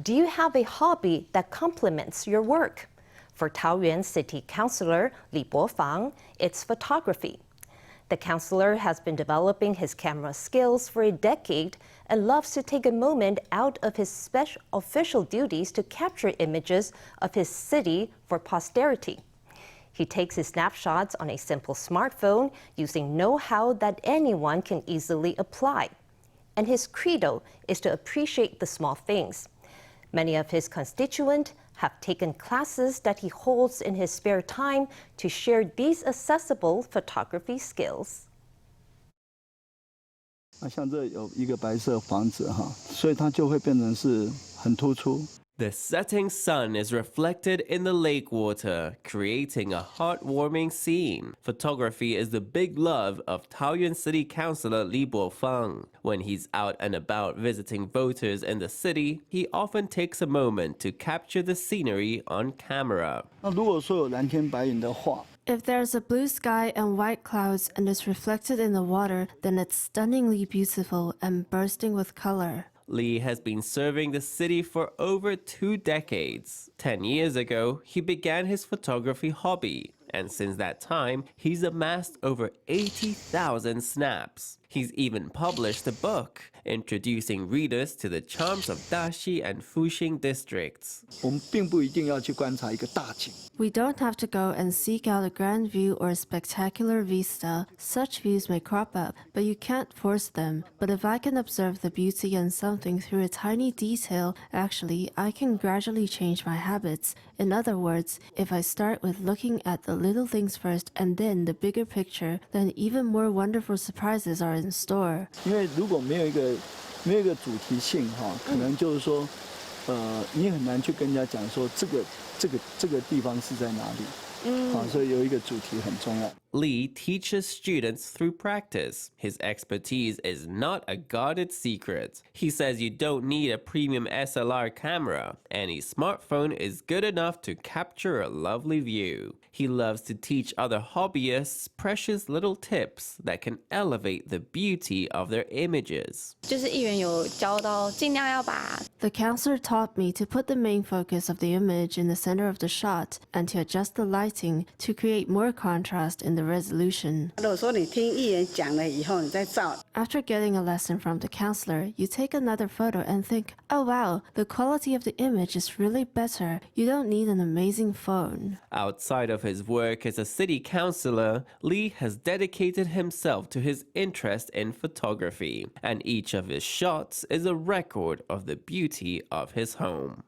Do you have a hobby that complements your work? For Taoyuan City councilor Lee Po-fang, it's photography. The councilor has been developing his camera skills for a decade and loves to take a moment out of his special official duties to capture images of his city for posterity. He takes his snapshots on a simple smartphone using know-how that anyone can easily apply. And his credo is to appreciate the small things. Many of his constituents have taken classes that he holds in his spare time to share these accessible photography skills. 像这有一个白色房子哈，所以它就会变成是很突出。 The setting sun is reflected in the lake water, creating a heartwarming scene. Photography is the big love of Taoyuan City councilor Lee Po-fang. When he's out and about visiting voters in the city, he often takes a moment to capture the scenery on camera. 那如果说有蓝天白云的话， If there's a blue sky and white clouds and it's reflected in the water, then it's stunningly beautiful and bursting with color. Lee has been serving the city for over 2 decades. 10 years ago, he began his photography hobby, and since that time, he's amassed over 80,000 snaps. He's even published a book, introducing readers to the charms of Daxi and Fuxing districts. 我们并不一定要去观察一个大景。 We don't have to go and seek out a grand view or a spectacular vista. Such views may crop up, but you can't force them. But if I can observe the beauty in something through a tiny detail, actually, I can gradually change my habits. In other words, if I start with looking at the little things first and then the bigger picture, then even more wonderful surprises are in store. 因为如果没有一个主题性哈，可能就是说，你很难去跟人家讲说这个地方是在哪里。所以有一个主题很重要。 Lee teaches students through practice. His expertise is not a guarded secret. He says you don't need a premium SLR camera. Any smartphone is good enough to capture a lovely view. He loves to teach other hobbyists precious little tips that can elevate the beauty of their images. 就是议员有教到，尽量要把 The counselor taught me to put the main focus of the image in the center of the shot and to adjust the lighting to create more contrast in the resolution. 如果说你听议员讲了以后，你再照。 After getting a lesson from the counselor, you take another photo and think, oh wow, the quality of the image is really better. You don't need an amazing phone. Outside of his work as a city councilor, Lee has dedicated himself to his interest in photography, and each of his shots is a record of the beauty of his home.